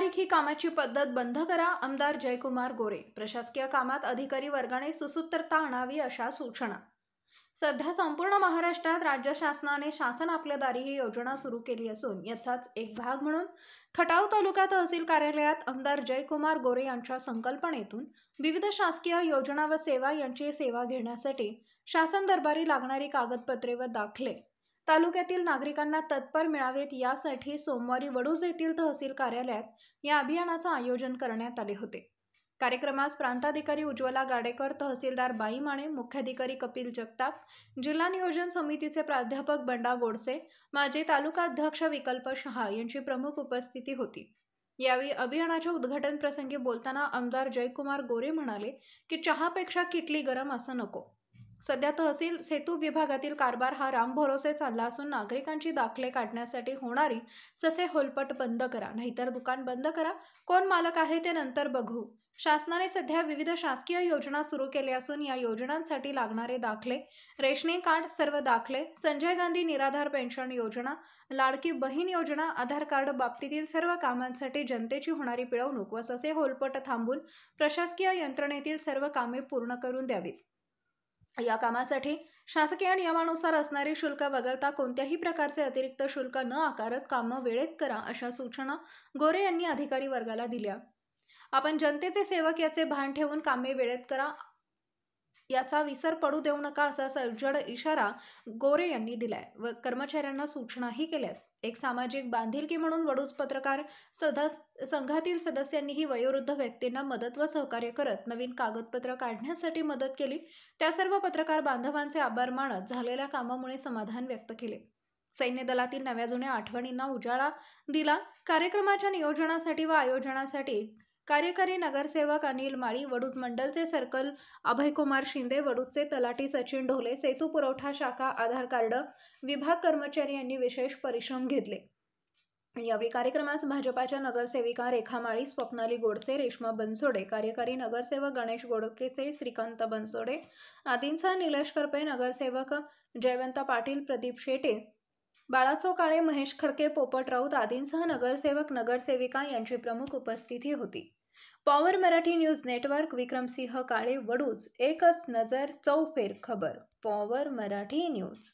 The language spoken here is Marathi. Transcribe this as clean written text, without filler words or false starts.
अबारिखी कामाची पद्धत बंद करा, आमदार जयकुमार गोरे. प्रशासकीय कामात अधिकारी वर्गाने सुसूत्रता आणावी अशा सूचना. सध्या संपूर्ण महाराष्ट्रात राज्य शासनाने शासन आपल्या दारी ही योजना सुरू केली असून याचाच एक भाग म्हणून खटाव तालुका तहसील कार्यालयात आमदार जयकुमार गोरे यांच्या संकल्पनेतून विविध शासकीय योजना व सेवा यांची सेवा घेण्यासाठी शासन दरबारी लागणारी कागदपत्रे व दाखले तालुक्यातील नागरिकांना तत्पर मिळावेत यासाठी सोमवारी वडूज येथील तहसील कार्यालयात या अभियानाचे आयोजन करण्यात आले होते. कार्यक्रमास प्रांताधिकारी उज्ज्वला गाडेकर, तहसीलदार बाई माने, मुख्याधिकारी कपिल जगताप, जिल्हा नियोजन समितीचे प्राध्यापक बंडा गोडसे, माजी तालुका अध्यक्ष विकल्प शहा यांची प्रमुख उपस्थिती होती. यावेळी अभियानाच्या उद्घाटन प्रसंगी बोलताना आमदार जयकुमार गोरे म्हणाले की चहापेक्षा किटली गरम असं नको. सध्या तहसील सेतू विभागातील कारभार हा रामभरोसे चालला असून नागरिकांची दाखले काढण्यासाठी होणारी ससे होलपट बंद करा, नाहीतर दुकान बंद करा. कोण मालक आहे ते नंतर बघू. शासनाने सध्या विविध शासकीय योजना सुरू केल्या असून या योजनांसाठी लागणारे दाखले, रेशनिंग कार्ड, सर्व दाखले, संजय गांधी निराधार पेन्शन योजना, लाडकी बहीण योजना, आधार कार्ड बाबतीतील सर्व कामांसाठी जनतेची होणारी पिळवणूक व ससे होलपट थांबून प्रशासकीय यंत्रणेतील सर्व कामे पूर्ण करून द्यावीत. या कामासाठी शासकीय नियमानुसार असणारे शुल्क वगळता कोणत्याही प्रकारचे अतिरिक्त शुल्क न आकारत कामं वेळेत करा अशा सूचना गोरे यांनी अधिकारी वर्गाला दिल्या. आपण जनतेचे सेवक याचे भान ठेवून कामे वेळेत करा, याचा विसर पडू देऊ नका असा सज्जड इशारा गोरे यांनी दिलाय व कर्मचाऱ्यांना सूचनाही केल्यात. एक सामाजिक बांधिलकी म्हणून वडूज पत्रकार संघातील सदस्यांनीही वयोवृद्ध व्यक्तींना मदत व सहकार्य करत नवीन कागदपत्र काढण्यासाठी मदत केली. त्या सर्व पत्रकार बांधवांचे आभार मानत झालेल्या कामामुळे समाधान व्यक्त केले. सैन्य दलातील नव्या जुन्या आठवणींना उजाळा दिला. कार्यक्रमाच्या नियोजनासाठी व आयोजनासाठी कार्यकारी नगरसेवक अनिल माळी, वडूज मंडलचे सर्कल अभयकुमार शिंदे, वडूजचे तलाठी सचिन ढोले, सेतू पुरवठा शाखा आधार कार्ड विभाग कर्मचारी यांनी विशेष परिश्रम घेतले. यावेळी कार्यक्रमास भाजपाच्या नगरसेविका रेखा माळी, स्वप्नाली गोडसे, रेश्मा बनसोडे, कार्यकारी नगरसेवक गणेश गोडकेसे, श्रीकांत बनसोडे आदींसह निलेश करपे, नगरसेवक जयवंत पाटील, प्रदीप शेटे, बाळासो काळे, महेश खडके, पोपट राऊत आदींसह नगरसेवक नगरसेविका यांची प्रमुख उपस्थिती होती. Power Marathi news network, Vikramsinh Kale, Vaduj. एकच नजर, चौफेर खबर. Power Marathi news.